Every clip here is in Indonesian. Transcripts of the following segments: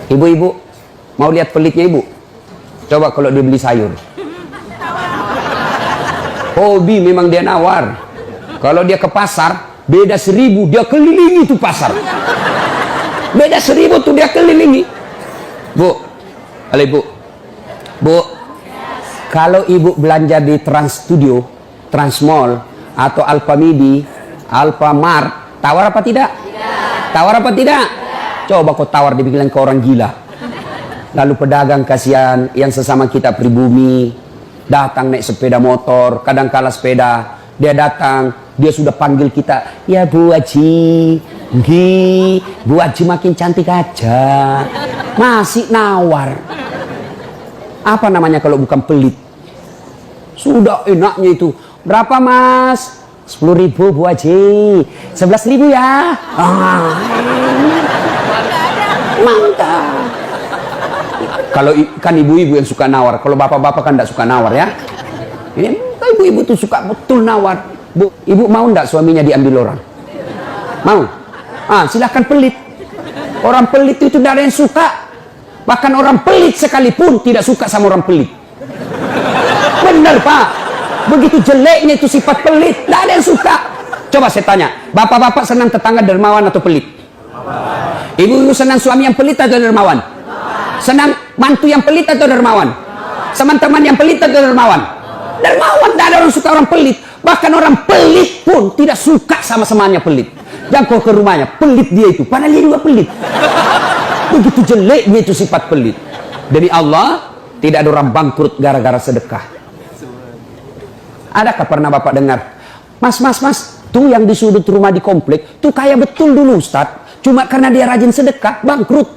Ibu-ibu, mau lihat pelitnya ibu? Coba kalau dia beli sayur. Hobi memang dia nawar. Kalau dia ke pasar, beda 1000, dia kelilingi tuh pasar. Beda 1000 tuh dia kelilingi. Bu, halo ibu. Bu, kalau ibu belanja di Trans Studio, Trans Mall, atau Alfamidi, Alfamart, tawar apa tidak? Tawar apa tidak? Coba kau tawar, dibilang ke orang gila. Lalu pedagang kasihan yang sesama kita pribumi datang naik sepeda motor, kadang kala sepeda, dia datang, dia sudah panggil kita, ya Bu Haji, Bu Haji makin cantik aja, masih nawar. Apa namanya kalau bukan pelit? Sudah enaknya itu, berapa Mas? 10.000 Bu Haji, 11.000 ya. Mantap. Kalau kan ibu-ibu yang suka nawar, kalau bapak-bapak kan tidak suka nawar ya. Ini ibu-ibu tuh suka betul nawar. Bu, ibu mau ndak suaminya diambil orang? Mau? Silahkan pelit. Orang pelit itu tidak ada yang suka. Bahkan orang pelit sekalipun tidak suka sama orang pelit. Benar Pak. Begitu jeleknya itu sifat pelit, tidak ada yang suka. Coba saya tanya, bapak-bapak senang tetangga dermawan atau pelit? Ibu-ibu senang suami yang pelit atau dermawan? Senang mantu yang pelit atau dermawan? Teman-teman yang pelit atau dermawan? Dermawan, tidak ada orang suka orang pelit. Bahkan orang pelit pun tidak suka sama semuanya pelit. Jangkau ke rumahnya, pelit dia itu, padahal dia juga pelit. Begitu jeleknya itu sifat pelit. Demi Allah, tidak ada orang bangkrut gara-gara sedekah. Adakah pernah bapak dengar, Mas, tuh yang di sudut rumah di komplek, tuh kaya betul dulu Ustadz, cuma karena dia rajin sedekah, bangkrut.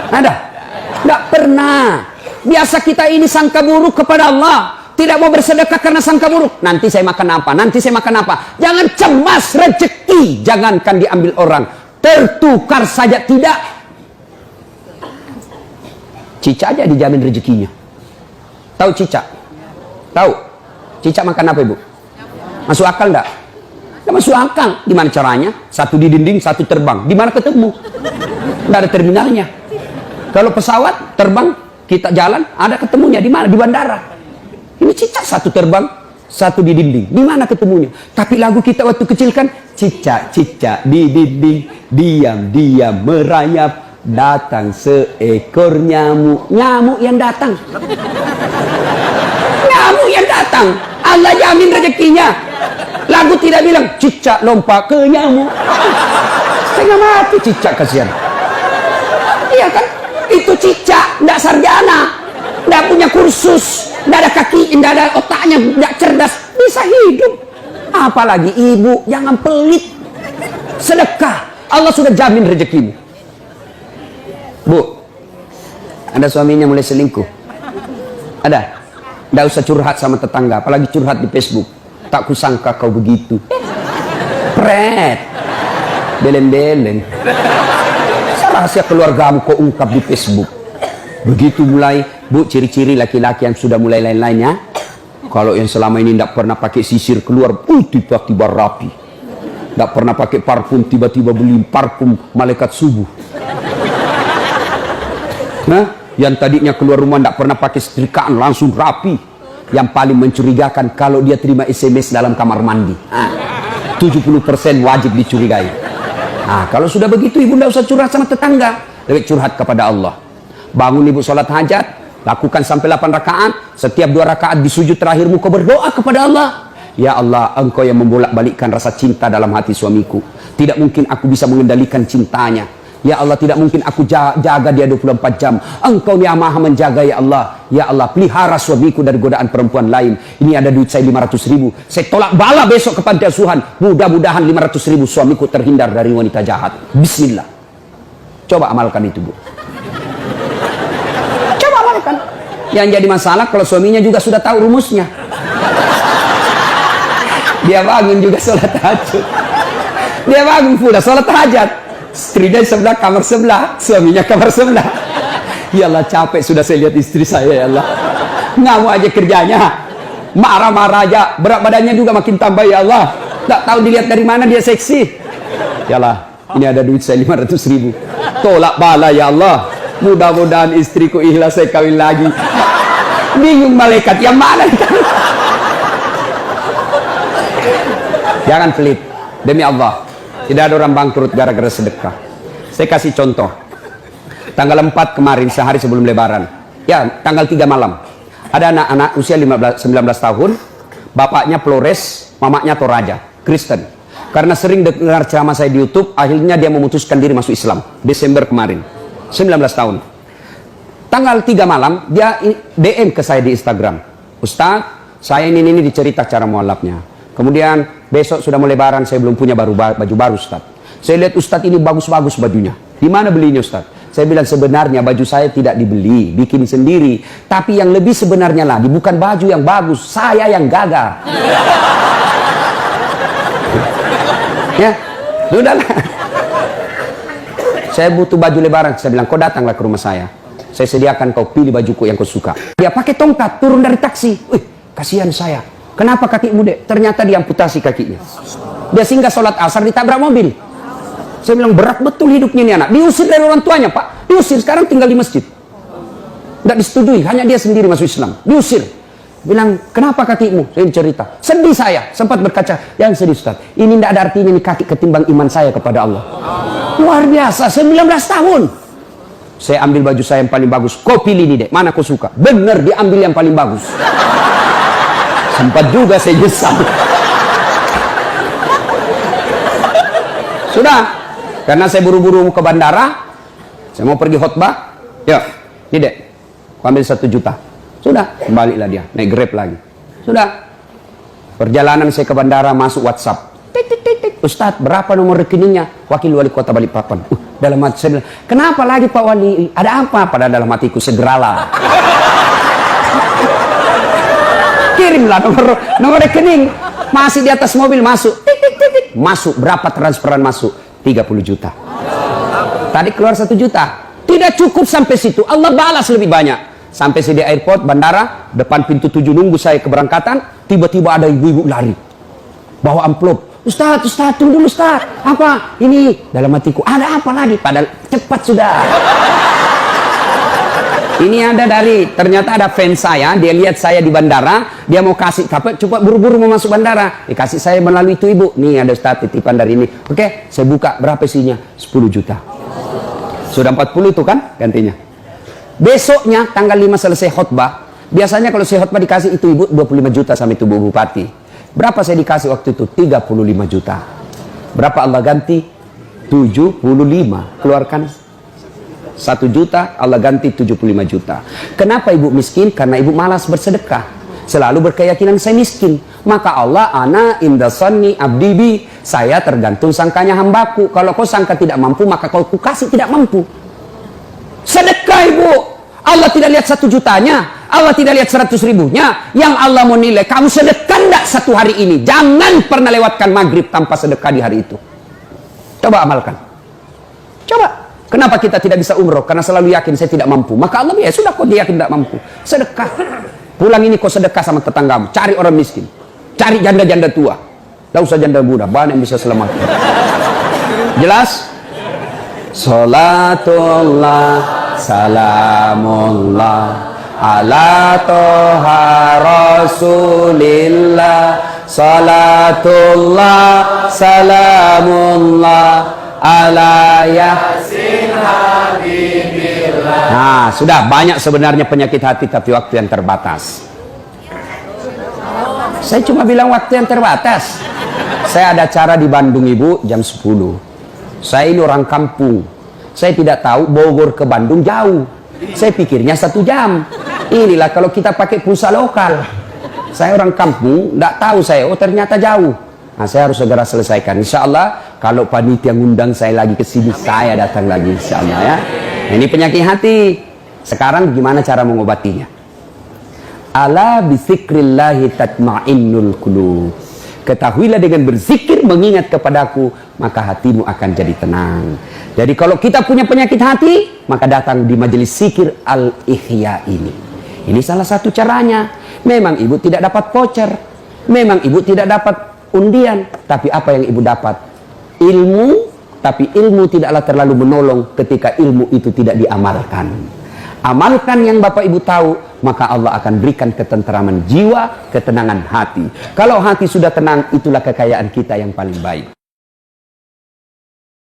Ada? Tidak pernah. Biasa kita ini sangka buruk kepada Allah. Tidak mau bersedekah karena sangka buruk. Nanti saya makan apa? Nanti saya makan apa? Jangan cemas rezeki. Jangankan diambil orang. Tertukar saja tidak. Cicak aja dijamin rezekinya. Tahu cicak? Tahu? Cicak makan apa ibu? Masuk akal enggak? Tidak masuk akal. Gimana caranya? Satu di dinding, satu terbang. Di mana ketemu? Tidak ada terminalnya. Kalau pesawat terbang, kita jalan, ada ketemunya di mana? Di bandara. Ini cicak, satu terbang, satu di dinding. Di mana ketemunya? Tapi lagu kita waktu kecil kan, cicak di dinding, diam-diam merayap, datang seekor nyamuk. Nyamuk yang datang. Nyamuk yang datang. Allah jamin rezekinya. Lagu tidak bilang cicak lompat ke nyamuk. Setengah mati cicak, kasihan. Iya kan? Itu cicak, tidak sarjana, tidak punya kursus, tidak ada kaki, tidak ada otaknya, tidak cerdas, bisa hidup. Apalagi ibu, jangan pelit. Sedekah, Allah sudah jamin rezekimu. Bu, ada suaminya mulai selingkuh? Ada? Tidak usah curhat sama tetangga, apalagi curhat di Facebook. Tak kusangka kau begitu. Pret, belen-belen. Rahasia keluargamu kau ungkap di Facebook. Begitu mulai, bu, ciri-ciri laki-laki yang sudah mulai lain-lainnya. Kalau yang selama ini tidak pernah pakai sisir keluar, tiba-tiba rapi. Tidak pernah pakai parfum, tiba-tiba beli parfum malaikat subuh. Nah, yang tadinya keluar rumah tidak pernah pakai setrikaan, langsung rapi. Yang paling mencurigakan kalau dia terima SMS dalam kamar mandi. 70% wajib dicurigai. Nah, kalau sudah begitu ibu tidak usah curhat sama tetangga, lebih curhat kepada Allah. Bangun ibu sholat hajat, lakukan sampai 8 rakaat. Setiap 2 rakaat di sujud terakhirmu kau berdoa kepada Allah. Ya Allah, engkau yang membolak-balikkan rasa cinta dalam hati suamiku. Tidak mungkin aku bisa mengendalikan cintanya. Ya Allah, tidak mungkin aku jaga dia 24 jam. Engkau yang maha menjaga ya Allah. Ya Allah, pelihara suamiku dari godaan perempuan lain. Ini ada duit saya 500.000. Saya tolak bala besok kepada Tuhan. Mudah-mudahan 500.000 suamiku terhindar dari wanita jahat. Bismillah. Coba amalkan itu, Bu. Coba amalkan. Yang jadi masalah kalau suaminya juga sudah tahu rumusnya. Dia bangun juga sholat tahajud. Dia bangun pula sholat tahajud. Istrinya sebelah, kamar sebelah, suaminya kamar sebelah. Ya Allah, capek sudah saya lihat istri saya, ya Allah. Ngamuk aja kerjanya, marah-marah aja, berat badannya juga makin tambah, ya Allah. Tak tahu dilihat dari mana dia seksi. Ya Allah, ini ada duit saya 500.000. Tolak bala ya Allah. Mudah-mudahan istriku ikhlas saya kawin lagi. Bingung malaikat yang mana? Jangan pelit. Demi Allah, tidak ada orang bangkrut gara-gara sedekah. Saya kasih contoh. Tanggal 4 kemarin, sehari sebelum lebaran. Ya, tanggal 3 malam. Ada anak-anak usia 19 tahun. Bapaknya Flores, mamanya Toraja, Kristen. Karena sering dengar ceramah saya di YouTube, akhirnya dia memutuskan diri masuk Islam. Desember kemarin. 19 tahun. Tanggal 3 malam, dia DM ke saya di Instagram. Ustaz, saya ini dicerita cara mualafnya. Kemudian besok sudah mau lebaran, saya belum punya baju baru Ustaz. Saya lihat Ustaz ini bagus-bagus bajunya. Di mana belinya Ustaz? Saya bilang sebenarnya baju saya tidak dibeli, bikin sendiri. Tapi yang lebih sebenarnya lagi, bukan baju yang bagus, saya yang gagal. Ya, sudahlah. Saya butuh baju lebaran. Saya bilang, kau datanglah ke rumah saya. Saya sediakan kau pilih bajuku yang kau suka. Dia pakai tongkat, turun dari taksi. Wih, kasihan saya. Kenapa kakimu, Dek? Ternyata diamputasi kakinya. Dia singgah sholat asar, ditabrak mobil. Saya bilang, berat betul hidupnya ini anak. Diusir dari orang tuanya, Pak. Diusir, sekarang tinggal di masjid. Tidak disetujui, hanya dia sendiri masuk Islam. Diusir. Bilang, kenapa kakimu? Saya cerita. Sedih saya, sempat berkaca. Yang sedih, Ustaz. Ini tidak ada artinya ini kaki ketimbang iman saya kepada Allah. Luar biasa, 19 tahun. Saya ambil baju saya yang paling bagus. Kau pilih nih, Dek. Mana kau suka? Bener, diambil yang paling bagus. Sempat juga saya nyesal. Sudah. Karena saya buru-buru ke bandara. Saya mau pergi khotbah. Ya, ini Dek. Ambil 1 juta. Sudah, kembalilah dia. Naik Grab lagi. Sudah. Perjalanan saya ke bandara, masuk WhatsApp. Ustadz, berapa nomor rekeningnya? Wakil Wali Kota Balikpapan. Dalam hati saya bilang, kenapa lagi Pak Wali? Ada apa? Padahal dalam hatiku, segeralah. Kirimlah nomor rekening. Masih di atas mobil, masuk. Masuk, berapa transferan masuk? 30 juta. Tadi keluar 1 juta. Tidak cukup sampai situ. Allah balas lebih banyak. Sampai saya di airport, bandara, depan pintu 7 nunggu saya keberangkatan. Tiba-tiba ada ibu-ibu lari. Bawa amplop. Ustaz, tunggu dulu Ustaz. Apa? Ini dalam hatiku, ada apa lagi? Padahal cepat sudah. Ini ada ternyata ada fans saya, dia lihat saya di bandara, dia mau kasih, coba buru-buru mau masuk bandara. Dikasih saya melalui itu ibu. Nih ada Ustaz titipan dari ini. Oke, saya buka, berapa isinya? 10 juta. Sudah 40 itu kan gantinya. Besoknya tanggal 5 selesai khotbah. Biasanya kalau saya khotbah dikasih itu ibu 25 juta sama itu Bu Bupati. Berapa saya dikasih waktu itu? 35 juta. Berapa Allah ganti? 75. Keluarkan 1 juta, Allah ganti 75 juta. Kenapa ibu miskin? Karena ibu malas bersedekah. Selalu berkeyakinan saya miskin. Maka Allah, ana indasanni abdibi. Saya tergantung sangkanya hambaku. Kalau kau sangka tidak mampu, maka kau kasih tidak mampu. Sedekah ibu. Allah tidak lihat 1 jutanya, Allah tidak lihat 100 ribunya. Yang Allah mau nilai, kamu sedekah enggak 1 hari ini. Jangan pernah lewatkan maghrib tanpa sedekah di hari itu. Coba amalkan. Coba. Kenapa kita tidak bisa umroh? Karena selalu yakin saya tidak mampu. Maka Allah, ya sudah, kau yakin tidak mampu. Sedekah. Pulang ini kau sedekah sama tetanggamu. Cari orang miskin. Cari janda-janda tua. Tidak usah janda muda, banyak yang bisa selamat. Jelas? Salatullah salamullah ala toha rasulillah. Salatullah salamullah ala yasin habibillah. Nah, sudah banyak sebenarnya penyakit hati, tapi waktu yang terbatas. Saya cuma bilang waktu yang terbatas. Saya ada acara di Bandung ibu jam 10. Saya ini orang kampung. Saya tidak tahu Bogor ke Bandung jauh. Saya pikirnya 1 jam. Inilah kalau kita pakai pulsa lokal. Saya orang kampung, tidak tahu saya. Oh ternyata jauh. Nah saya harus segera selesaikan. Insya Allah kalau panitia ngundang saya lagi ke sini, saya datang lagi. Insya Allah ya. Nah, ini penyakit hati. Sekarang gimana cara mengobatinya? Ala bizikrillahi tatma'innul qulub. Ketahuilah dengan berzikir mengingat kepadaku, maka hatimu akan jadi tenang. Jadi kalau kita punya penyakit hati, maka datang di majelis zikir Al-Ihya ini. Ini salah satu caranya. Memang ibu tidak dapat voucher, memang ibu tidak dapat undian, tapi apa yang ibu dapat? Ilmu Tapi ilmu tidaklah terlalu menolong ketika ilmu itu tidak diamalkan. Amalkan yang Bapak Ibu tahu, maka Allah akan berikan ketenteraman jiwa, ketenangan hati. Kalau hati sudah tenang, itulah kekayaan kita yang paling baik.